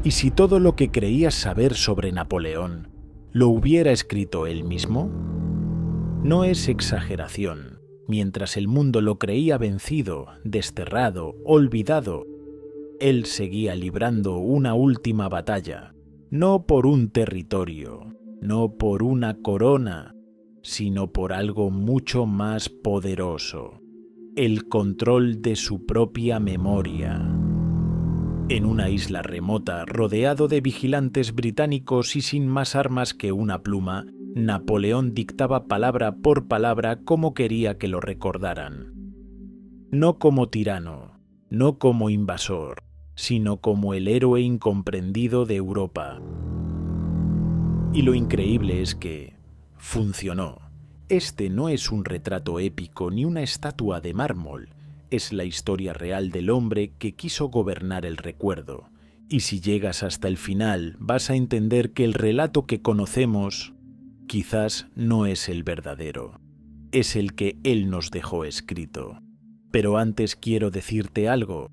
¿Y si todo lo que creías saber sobre Napoleón lo hubiera escrito él mismo? No es exageración. Mientras el mundo lo creía vencido, desterrado, olvidado, él seguía librando una última batalla, no por un territorio, no por una corona, sino por algo mucho más poderoso: el control de su propia memoria. En una isla remota, rodeado de vigilantes británicos y sin más armas que una pluma, Napoleón dictaba palabra por palabra cómo quería que lo recordaran. No como tirano, no como invasor, sino como el héroe incomprendido de Europa. Y lo increíble es que funcionó. Este no es un retrato épico ni una estatua de mármol. Es la historia real del hombre que quiso gobernar el recuerdo. Y si llegas hasta el final, vas a entender que el relato que conocemos quizás no es el verdadero. Es el que él nos dejó escrito. Pero antes quiero decirte algo.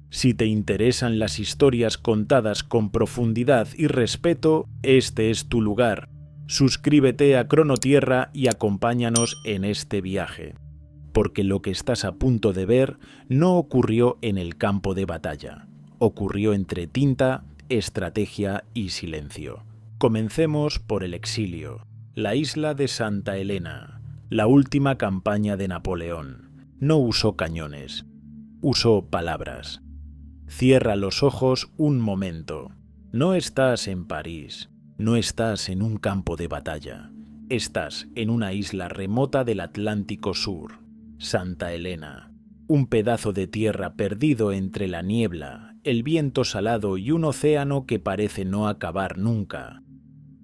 Si te interesan las historias contadas con profundidad y respeto, este es tu lugar. Suscríbete a Cronotierra y acompáñanos en este viaje. Porque lo que estás a punto de ver no ocurrió en el campo de batalla. Ocurrió entre tinta, estrategia y silencio. Comencemos por el exilio. La isla de Santa Elena. La última campaña de Napoleón. No usó cañones. Usó palabras. Cierra los ojos un momento. No estás en París. No estás en un campo de batalla. Estás en una isla remota del Atlántico Sur. Santa Elena, un pedazo de tierra perdido entre la niebla, el viento salado y un océano que parece no acabar nunca.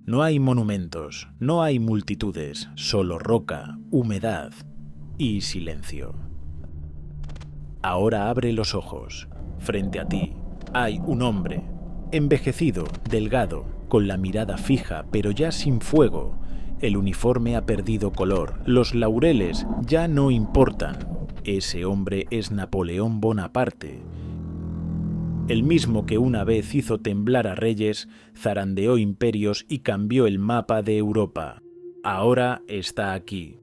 No hay monumentos, no hay multitudes, solo roca, humedad y silencio. Ahora abre los ojos. Frente a ti hay un hombre, envejecido, delgado, con la mirada fija pero ya sin fuego. El uniforme ha perdido color, los laureles ya no importan. Ese hombre es Napoleón Bonaparte. El mismo que una vez hizo temblar a reyes, zarandeó imperios y cambió el mapa de Europa. Ahora está aquí,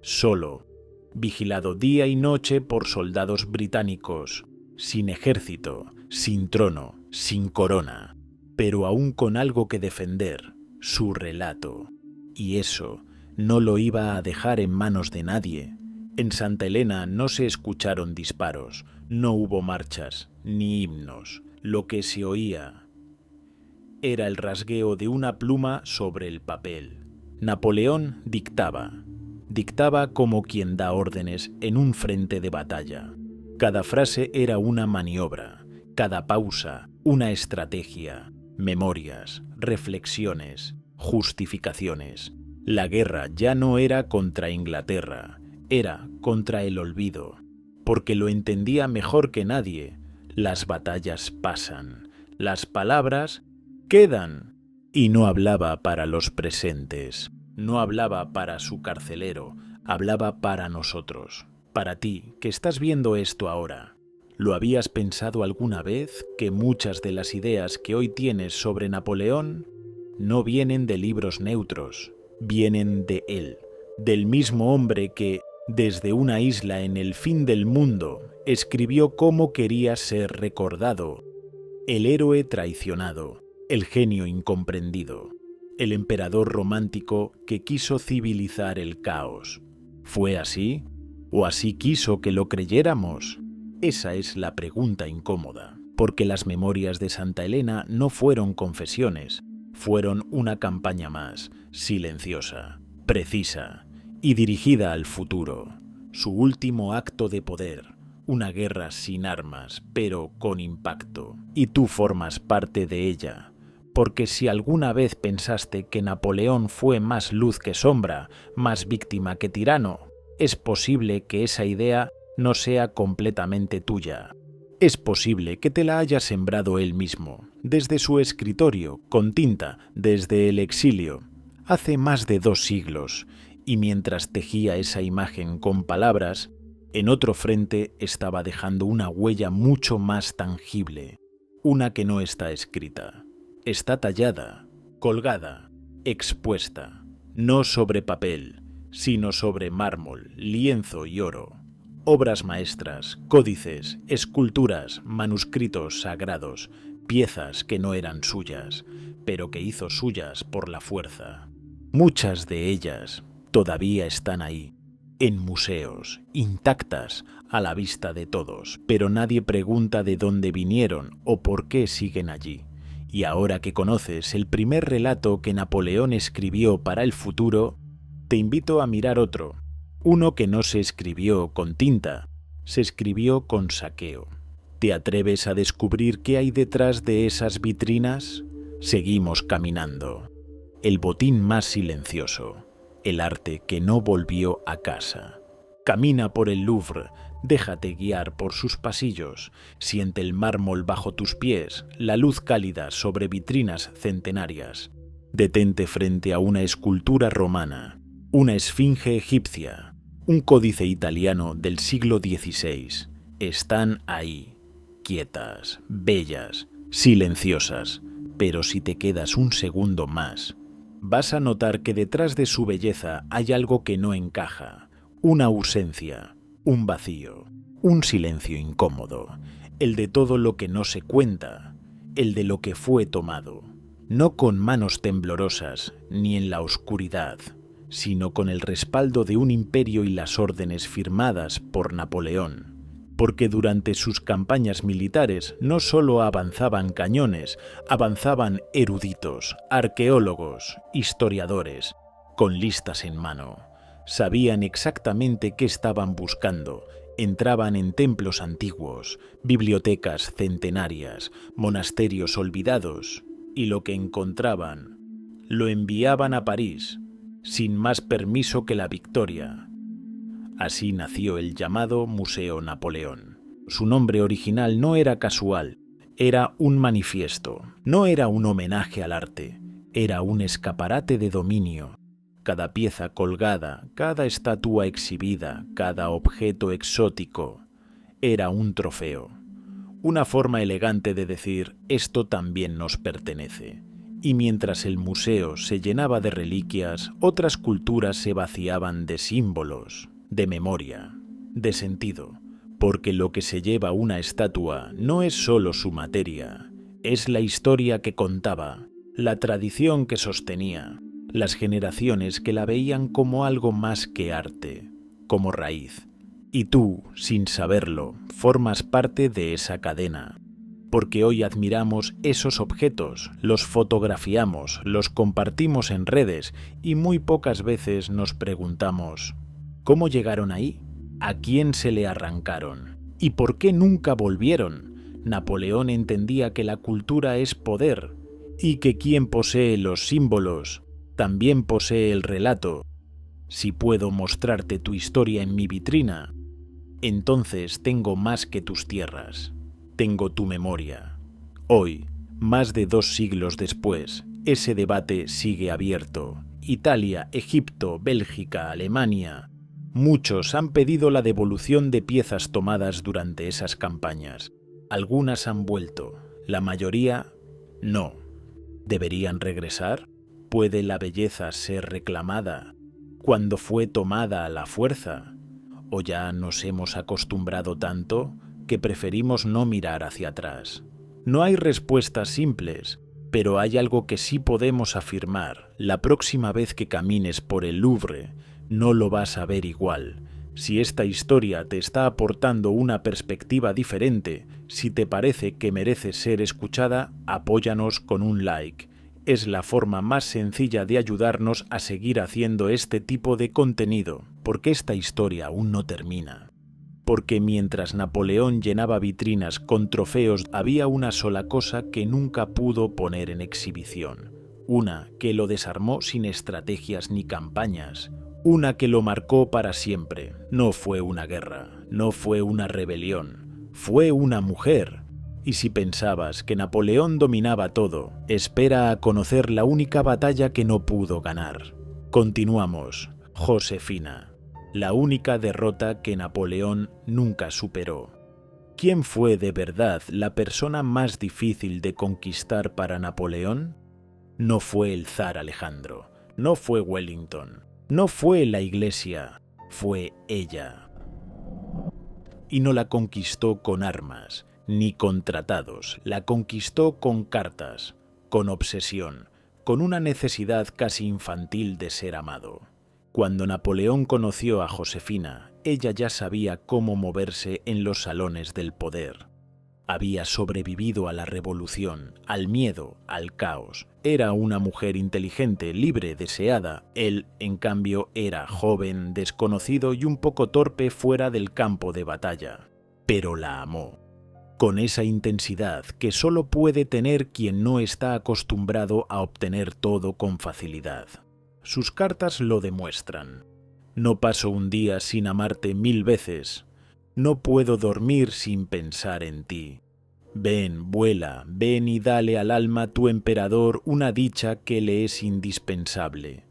solo, vigilado día y noche por soldados británicos, sin ejército, sin trono, sin corona, pero aún con algo que defender: su relato. Y eso no lo iba a dejar en manos de nadie. En Santa Elena no se escucharon disparos, no hubo marchas, ni himnos. Lo que se oía era el rasgueo de una pluma sobre el papel. Napoleón dictaba. Dictaba como quien da órdenes en un frente de batalla. Cada frase era una maniobra, cada pausa una estrategia, memorias, reflexiones, justificaciones. La guerra ya no era contra Inglaterra, era contra el olvido, porque lo entendía mejor que nadie. Las batallas pasan, las palabras quedan. Y no hablaba para los presentes, no hablaba para su carcelero, hablaba para nosotros, para ti, que estás viendo esto ahora. ¿Lo habías pensado alguna vez que muchas de las ideas que hoy tienes sobre Napoleón no vienen de libros neutros, vienen de él, del mismo hombre que, desde una isla en el fin del mundo, escribió cómo quería ser recordado: el héroe traicionado, el genio incomprendido, el emperador romántico que quiso civilizar el caos. ¿Fue así? ¿O así quiso que lo creyéramos? Esa es la pregunta incómoda, porque las memorias de Santa Elena no fueron confesiones, fueron una campaña más, silenciosa, precisa y dirigida al futuro. Su último acto de poder, una guerra sin armas, pero con impacto. Y tú formas parte de ella, porque si alguna vez pensaste que Napoleón fue más luz que sombra, más víctima que tirano, es posible que esa idea no sea completamente tuya. Es posible que te la haya sembrado él mismo, desde su escritorio, con tinta, desde el exilio, hace más de 2 siglos, y mientras tejía esa imagen con palabras, en otro frente estaba dejando una huella mucho más tangible, una que no está escrita. Está tallada, colgada, expuesta, no sobre papel, sino sobre mármol, lienzo y oro. Obras maestras, códices, esculturas, manuscritos sagrados, piezas que no eran suyas, pero que hizo suyas por la fuerza. Muchas de ellas todavía están ahí, en museos, intactas a la vista de todos, pero nadie pregunta de dónde vinieron o por qué siguen allí. Y ahora que conoces el primer relato que Napoleón escribió para el futuro, te invito a mirar otro, uno que no se escribió con tinta, se escribió con saqueo. ¿Te atreves a descubrir qué hay detrás de esas vitrinas? Seguimos caminando. El botín más silencioso, el arte que no volvió a casa. Camina por el Louvre, déjate guiar por sus pasillos, siente el mármol bajo tus pies, la luz cálida sobre vitrinas centenarias. Detente frente a una escultura romana, una esfinge egipcia, un códice italiano del siglo XVI. Están ahí, quietas, bellas, silenciosas, pero si te quedas un segundo más, vas a notar que detrás de su belleza hay algo que no encaja, una ausencia, un vacío, un silencio incómodo, el de todo lo que no se cuenta, el de lo que fue tomado, no con manos temblorosas ni en la oscuridad, sino con el respaldo de un imperio y las órdenes firmadas por Napoleón. Porque durante sus campañas militares no solo avanzaban cañones, avanzaban eruditos, arqueólogos, historiadores, con listas en mano. Sabían exactamente qué estaban buscando, entraban en templos antiguos, bibliotecas centenarias, monasterios olvidados, y lo que encontraban lo enviaban a París, sin más permiso que la victoria. Así nació el llamado Museo Napoleón. Su nombre original no era casual, era un manifiesto, no era un homenaje al arte, era un escaparate de dominio. Cada pieza colgada, cada estatua exhibida, cada objeto exótico, era un trofeo. Una forma elegante de decir, esto también nos pertenece. Y mientras el museo se llenaba de reliquias, otras culturas se vaciaban de símbolos, de memoria, de sentido, porque lo que se lleva una estatua no es solo su materia, es la historia que contaba, la tradición que sostenía, las generaciones que la veían como algo más que arte, como raíz. Y tú, sin saberlo, formas parte de esa cadena, porque hoy admiramos esos objetos, los fotografiamos, los compartimos en redes y muy pocas veces nos preguntamos, ¿cómo llegaron ahí? ¿A quién se le arrancaron? ¿Y por qué nunca volvieron? Napoleón entendía que la cultura es poder y que quien posee los símbolos también posee el relato. Si puedo mostrarte tu historia en mi vitrina, entonces tengo más que tus tierras, tengo tu memoria. Hoy, más de 2 siglos después, ese debate sigue abierto. Italia, Egipto, Bélgica, Alemania. Muchos han pedido la devolución de piezas tomadas durante esas campañas. Algunas han vuelto, la mayoría no. ¿Deberían regresar? ¿Puede la belleza ser reclamada cuando fue tomada a la fuerza? ¿O ya nos hemos acostumbrado tanto que preferimos no mirar hacia atrás? No hay respuestas simples, pero hay algo que sí podemos afirmar. La próxima vez que camines por el Louvre, no lo vas a ver igual. Si esta historia te está aportando una perspectiva diferente, si te parece que merece ser escuchada, apóyanos con un like. Es la forma más sencilla de ayudarnos a seguir haciendo este tipo de contenido, porque esta historia aún no termina. Porque mientras Napoleón llenaba vitrinas con trofeos, había una sola cosa que nunca pudo poner en exhibición. Una que lo desarmó sin estrategias ni campañas. Una que lo marcó para siempre. No fue una guerra, no fue una rebelión, fue una mujer. Y si pensabas que Napoleón dominaba todo, espera a conocer la única batalla que no pudo ganar. Continuamos. Josefina. La única derrota que Napoleón nunca superó. ¿Quién fue de verdad la persona más difícil de conquistar para Napoleón? No fue el zar Alejandro, no fue Wellington, no fue la Iglesia, fue ella. Y no la conquistó con armas, ni con tratados, la conquistó con cartas, con obsesión, con una necesidad casi infantil de ser amado. Cuando Napoleón conoció a Josefina, ella ya sabía cómo moverse en los salones del poder. Había sobrevivido a la revolución, al miedo, al caos. Era una mujer inteligente, libre, deseada. Él, en cambio, era joven, desconocido y un poco torpe fuera del campo de batalla. Pero la amó, con esa intensidad que solo puede tener quien no está acostumbrado a obtener todo con facilidad. Sus cartas lo demuestran. No paso un día sin amarte 1000 veces. No puedo dormir sin pensar en ti. Ven, vuela, ven y dale al alma tu emperador una dicha que le es indispensable.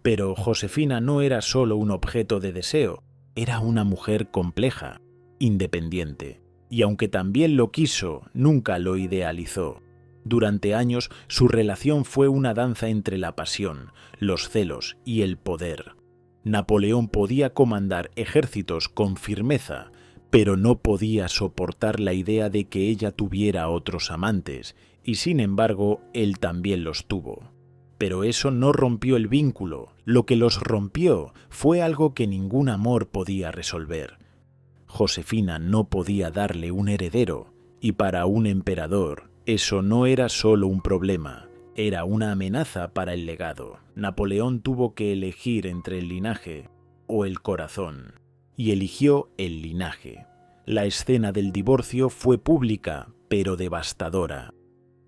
Pero Josefina no era solo un objeto de deseo, era una mujer compleja, independiente. Y aunque también lo quiso, nunca lo idealizó. Durante años su relación fue una danza entre la pasión, los celos y el poder. Napoleón podía comandar ejércitos con firmeza, pero no podía soportar la idea de que ella tuviera otros amantes, y sin embargo él también los tuvo. Pero eso no rompió el vínculo, lo que los rompió fue algo que ningún amor podía resolver. Josefina no podía darle un heredero, y para un emperador eso no era solo un problema, era una amenaza para el legado. Napoleón tuvo que elegir entre el linaje o el corazón, y eligió el linaje. La escena del divorcio fue pública, pero devastadora.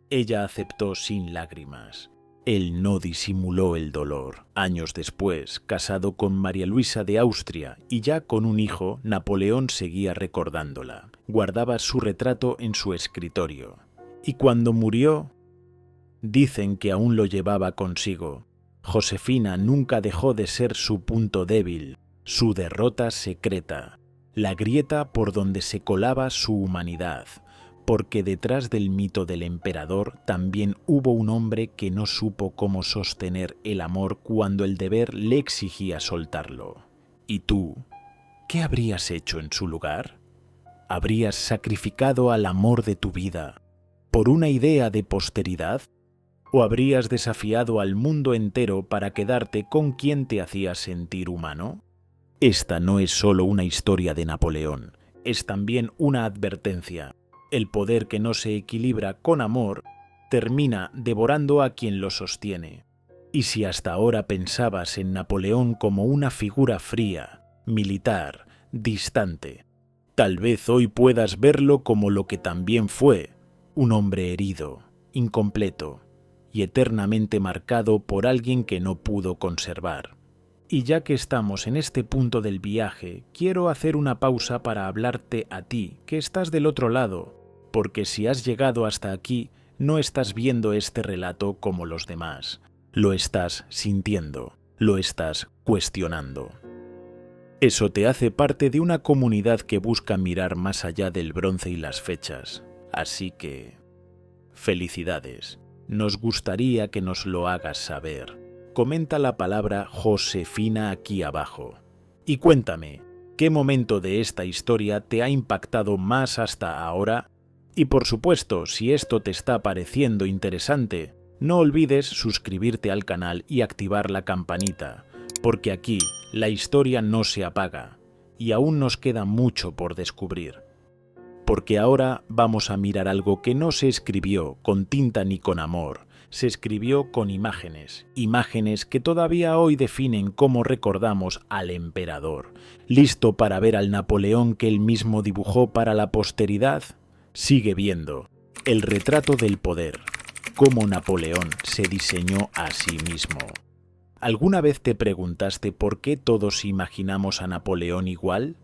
Ella aceptó sin lágrimas. Él no disimuló el dolor. Años después, casado con María Luisa de Austria y ya con un hijo, Napoleón seguía recordándola. Guardaba su retrato en su escritorio. Y cuando murió, dicen que aún lo llevaba consigo. Josefina nunca dejó de ser su punto débil, su derrota secreta, la grieta por donde se colaba su humanidad, porque detrás del mito del emperador también hubo un hombre que no supo cómo sostener el amor cuando el deber le exigía soltarlo. ¿Y tú? ¿Qué habrías hecho en su lugar? ¿Habrías sacrificado al amor de tu vida por una idea de posteridad? ¿O habrías desafiado al mundo entero para quedarte con quien te hacía sentir humano? Esta no es solo una historia de Napoleón, es también una advertencia. El poder que no se equilibra con amor termina devorando a quien lo sostiene. Y si hasta ahora pensabas en Napoleón como una figura fría, militar, distante, tal vez hoy puedas verlo como lo que también fue, un hombre herido, incompleto y eternamente marcado por alguien que no pudo conservar. Y ya que estamos en este punto del viaje, quiero hacer una pausa para hablarte a ti, que estás del otro lado, porque si has llegado hasta aquí, no estás viendo este relato como los demás. Lo estás sintiendo, lo estás cuestionando. Eso te hace parte de una comunidad que busca mirar más allá del bronce y las fechas. Así que, felicidades. Nos gustaría que nos lo hagas saber. Comenta la palabra Josefina aquí abajo. Y cuéntame, ¿qué momento de esta historia te ha impactado más hasta ahora? Y por supuesto, si esto te está pareciendo interesante, no olvides suscribirte al canal y activar la campanita, porque aquí la historia no se apaga y aún nos queda mucho por descubrir. Porque ahora vamos a mirar algo que no se escribió con tinta ni con amor, se escribió con imágenes, imágenes que todavía hoy definen cómo recordamos al emperador. ¿Listo para ver al Napoleón que él mismo dibujó para la posteridad? Sigue viendo el retrato del poder, cómo Napoleón se diseñó a sí mismo. ¿Alguna vez te preguntaste por qué todos imaginamos a Napoleón igual?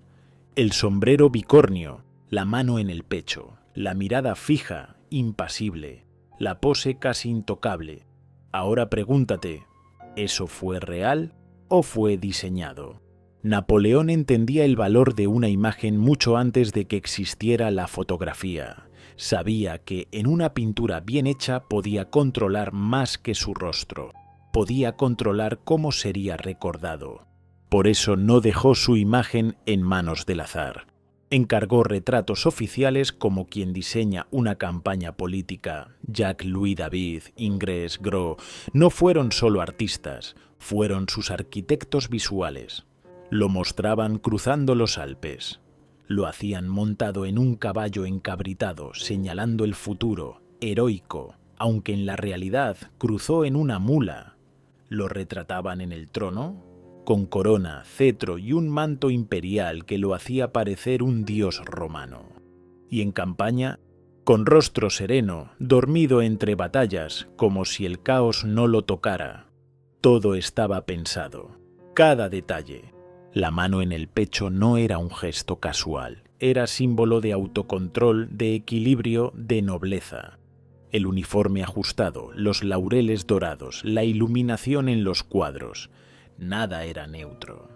El sombrero bicornio, la mano en el pecho, la mirada fija, impasible, la pose casi intocable. Ahora pregúntate, ¿eso fue real o fue diseñado? Napoleón entendía el valor de una imagen mucho antes de que existiera la fotografía. Sabía que en una pintura bien hecha podía controlar más que su rostro. Podía controlar cómo sería recordado. Por eso no dejó su imagen en manos del azar. Encargó retratos oficiales como quien diseña una campaña política. Jacques-Louis David, Ingres, Gros, no fueron solo artistas, fueron sus arquitectos visuales. Lo mostraban cruzando los Alpes. Lo hacían montado en un caballo encabritado, señalando el futuro, heroico, aunque en la realidad cruzó en una mula. Lo retrataban en el trono, con corona, cetro y un manto imperial que lo hacía parecer un dios romano. Y en campaña, con rostro sereno, dormido entre batallas, como si el caos no lo tocara. Todo estaba pensado, cada detalle. La mano en el pecho no era un gesto casual, era símbolo de autocontrol, de equilibrio, de nobleza. El uniforme ajustado, los laureles dorados, la iluminación en los cuadros, nada era neutro.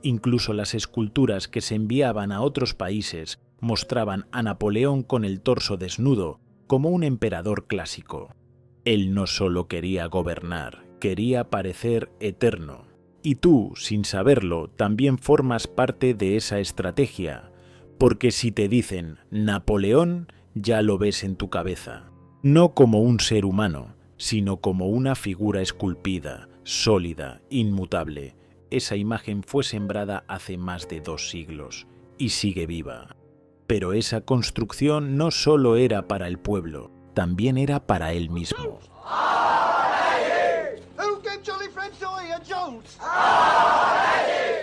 Incluso las esculturas que se enviaban a otros países mostraban a Napoleón con el torso desnudo, como un emperador clásico. Él no solo quería gobernar, quería parecer eterno. Y tú, sin saberlo, también formas parte de esa estrategia, porque si te dicen Napoleón, ya lo ves en tu cabeza. No como un ser humano, sino como una figura esculpida, sólida, inmutable. Esa imagen fue sembrada hace más de 2 siglos y sigue viva. Pero esa construcción no solo era para el pueblo, también era para él mismo.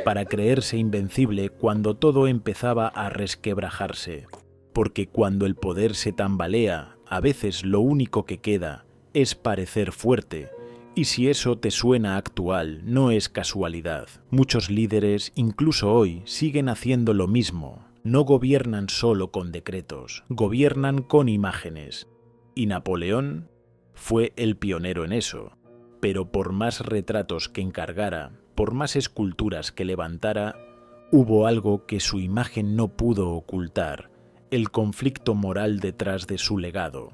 Para creerse invencible cuando todo empezaba a resquebrajarse. Porque cuando el poder se tambalea, a veces lo único que queda es parecer fuerte. Y si eso te suena actual, no es casualidad. Muchos líderes, incluso hoy, siguen haciendo lo mismo. No gobiernan solo con decretos, gobiernan con imágenes. Y Napoleón fue el pionero en eso. Pero por más retratos que encargara, por más esculturas que levantara, hubo algo que su imagen no pudo ocultar, el conflicto moral detrás de su legado.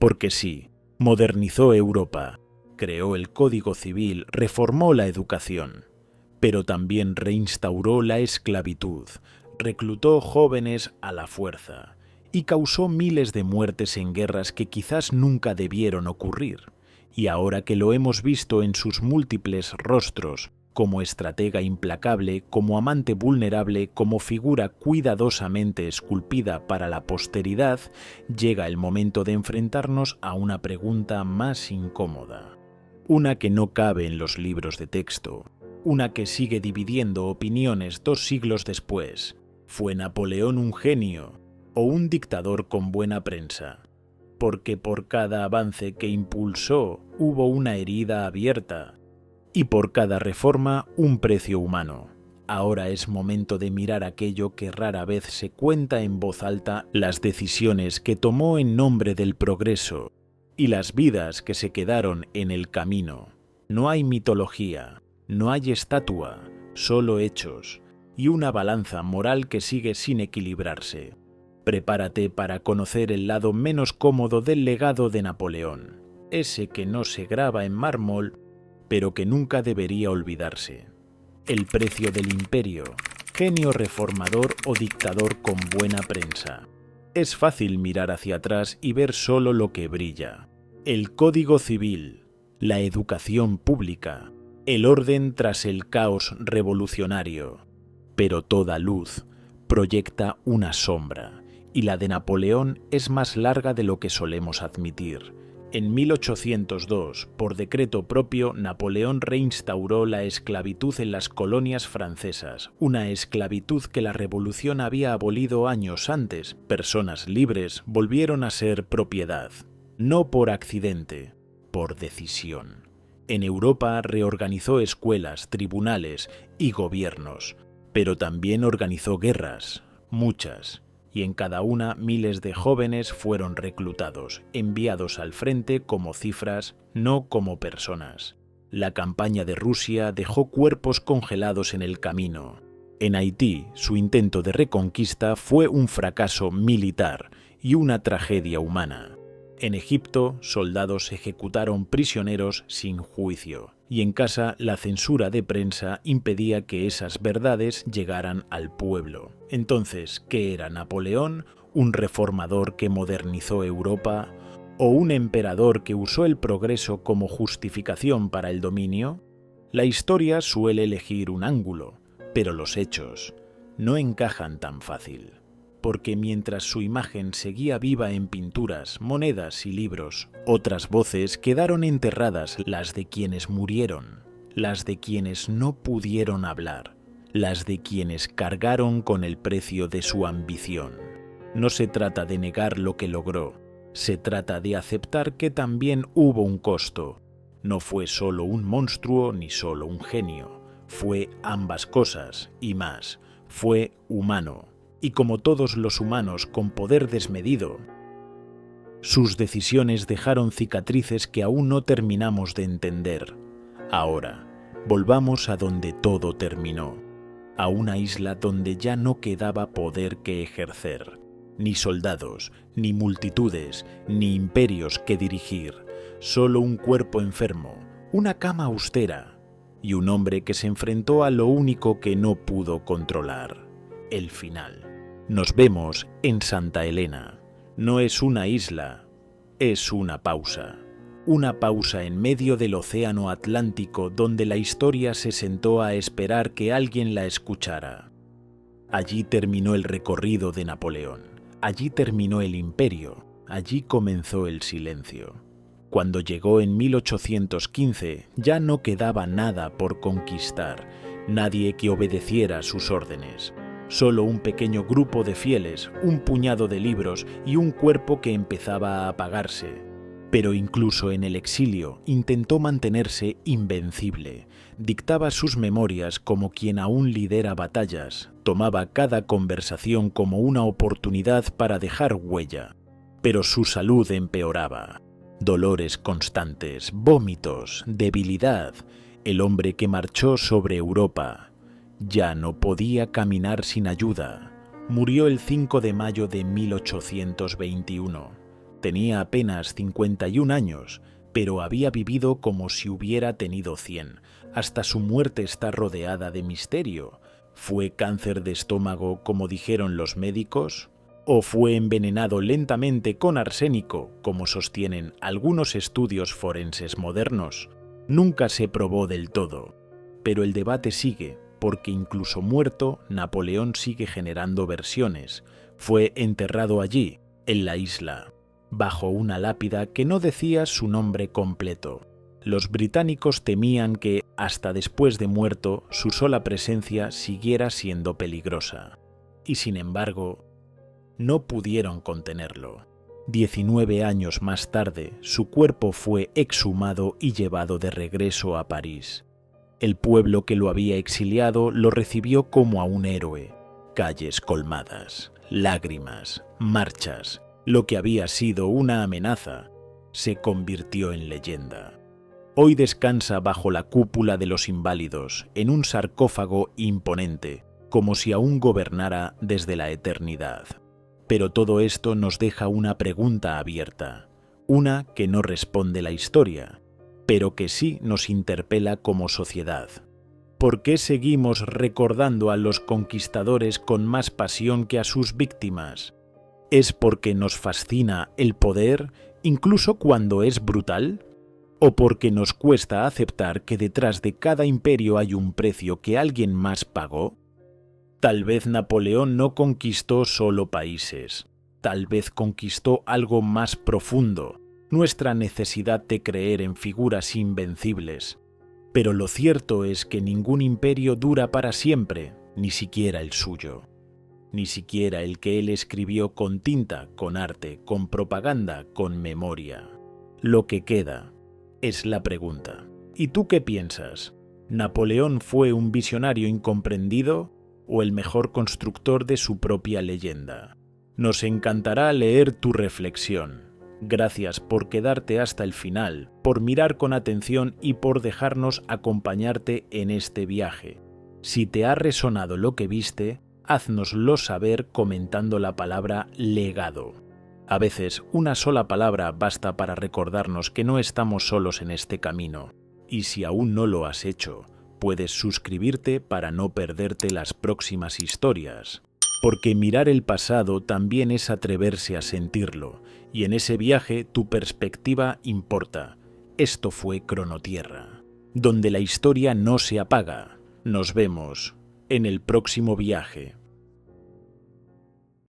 Porque sí, modernizó Europa, creó el Código Civil, reformó la educación, pero también reinstauró la esclavitud, reclutó jóvenes a la fuerza y causó miles de muertes en guerras que quizás nunca debieron ocurrir. Y ahora que lo hemos visto en sus múltiples rostros, como estratega implacable, como amante vulnerable, como figura cuidadosamente esculpida para la posteridad, llega el momento de enfrentarnos a una pregunta más incómoda. Una que no cabe en los libros de texto, una que sigue dividiendo opiniones 2 siglos después. ¿Fue Napoleón un genio o un dictador con buena prensa? Porque por cada avance que impulsó hubo una herida abierta y por cada reforma un precio humano. Ahora es momento de mirar aquello que rara vez se cuenta en voz alta, las decisiones que tomó en nombre del progreso y las vidas que se quedaron en el camino. No hay mitología, no hay estatua, solo hechos y una balanza moral que sigue sin equilibrarse. Prepárate para conocer el lado menos cómodo del legado de Napoleón, ese que no se graba en mármol, pero que nunca debería olvidarse. El precio del imperio, genio reformador o dictador con buena prensa. Es fácil mirar hacia atrás y ver solo lo que brilla. El Código Civil, la educación pública, el orden tras el caos revolucionario. Pero toda luz proyecta una sombra. Y la de Napoleón es más larga de lo que solemos admitir. En 1802, por decreto propio, Napoleón reinstauró la esclavitud en las colonias francesas, una esclavitud que la revolución había abolido años antes. Personas libres volvieron a ser propiedad, no por accidente, por decisión. En Europa reorganizó escuelas, tribunales y gobiernos, pero también organizó guerras, muchas. Y en cada una miles de jóvenes fueron reclutados, enviados al frente como cifras, no como personas. La campaña de Rusia dejó cuerpos congelados en el camino. En Haití, su intento de reconquista fue un fracaso militar y una tragedia humana. En Egipto, soldados ejecutaron prisioneros sin juicio, y en casa la censura de prensa impedía que esas verdades llegaran al pueblo. Entonces, ¿qué era Napoleón? ¿Un reformador que modernizó Europa? ¿O un emperador que usó el progreso como justificación para el dominio? La historia suele elegir un ángulo, pero los hechos no encajan tan fácil, porque mientras su imagen seguía viva en pinturas, monedas y libros, otras voces quedaron enterradas, las de quienes murieron, las de quienes no pudieron hablar, las de quienes cargaron con el precio de su ambición. No se trata de negar lo que logró, se trata de aceptar que también hubo un costo. No fue solo un monstruo ni solo un genio, fue ambas cosas y más, fue humano. Y como todos los humanos con poder desmedido, sus decisiones dejaron cicatrices que aún no terminamos de entender. Ahora, volvamos a donde todo terminó, a una isla donde ya no quedaba poder que ejercer, ni soldados, ni multitudes, ni imperios que dirigir, solo un cuerpo enfermo, una cama austera y un hombre que se enfrentó a lo único que no pudo controlar, el final. Nos vemos en Santa Elena. No es una isla, es una pausa. Una pausa en medio del océano Atlántico donde la historia se sentó a esperar que alguien la escuchara. Allí terminó el recorrido de Napoleón. Allí terminó el imperio. Allí comenzó el silencio. Cuando llegó en 1815 ya no quedaba nada por conquistar, nadie que obedeciera sus órdenes. Solo un pequeño grupo de fieles, un puñado de libros y un cuerpo que empezaba a apagarse. Pero incluso en el exilio intentó mantenerse invencible. Dictaba sus memorias como quien aún lidera batallas. Tomaba cada conversación como una oportunidad para dejar huella. Pero su salud empeoraba. Dolores constantes, vómitos, debilidad. El hombre que marchó sobre Europa ya no podía caminar sin ayuda. Murió el 5 de mayo de 1821. Tenía apenas 51 años, pero había vivido como si hubiera tenido 100. Hasta su muerte está rodeada de misterio. ¿Fue cáncer de estómago, como dijeron los médicos? ¿O fue envenenado lentamente con arsénico, como sostienen algunos estudios forenses modernos? Nunca se probó del todo. Pero el debate sigue, porque incluso muerto, Napoleón sigue generando versiones. Fue enterrado allí, en la isla, bajo una lápida que no decía su nombre completo. Los británicos temían que, hasta después de muerto, su sola presencia siguiera siendo peligrosa. Y sin embargo, no pudieron contenerlo. 19 años más tarde, su cuerpo fue exhumado y llevado de regreso a París. El pueblo que lo había exiliado lo recibió como a un héroe. Calles colmadas, lágrimas, marchas. Lo que había sido una amenaza se convirtió en leyenda. Hoy descansa bajo la cúpula de los inválidos, en un sarcófago imponente, como si aún gobernara desde la eternidad. Pero todo esto nos deja una pregunta abierta, una que no responde la historia, pero que sí nos interpela como sociedad. ¿Por qué seguimos recordando a los conquistadores con más pasión que a sus víctimas? ¿Es porque nos fascina el poder, incluso cuando es brutal? ¿O porque nos cuesta aceptar que detrás de cada imperio hay un precio que alguien más pagó? Tal vez Napoleón no conquistó solo países. Tal vez conquistó algo más profundo, nuestra necesidad de creer en figuras invencibles. Pero lo cierto es que ningún imperio dura para siempre, ni siquiera el suyo. Ni siquiera el que él escribió con tinta, con arte, con propaganda, con memoria. Lo que queda es la pregunta. ¿Y tú qué piensas? ¿Napoleón fue un visionario incomprendido o el mejor constructor de su propia leyenda? Nos encantará leer tu reflexión. Gracias por quedarte hasta el final, por mirar con atención y por dejarnos acompañarte en este viaje. Si te ha resonado lo que viste, háznoslo saber comentando la palabra legado. A veces una sola palabra basta para recordarnos que no estamos solos en este camino, y si aún no lo has hecho, puedes suscribirte para no perderte las próximas historias. Porque mirar el pasado también es atreverse a sentirlo, y en ese viaje tu perspectiva importa. Esto fue Cronotierra, donde la historia no se apaga. Nos vemos en el próximo viaje.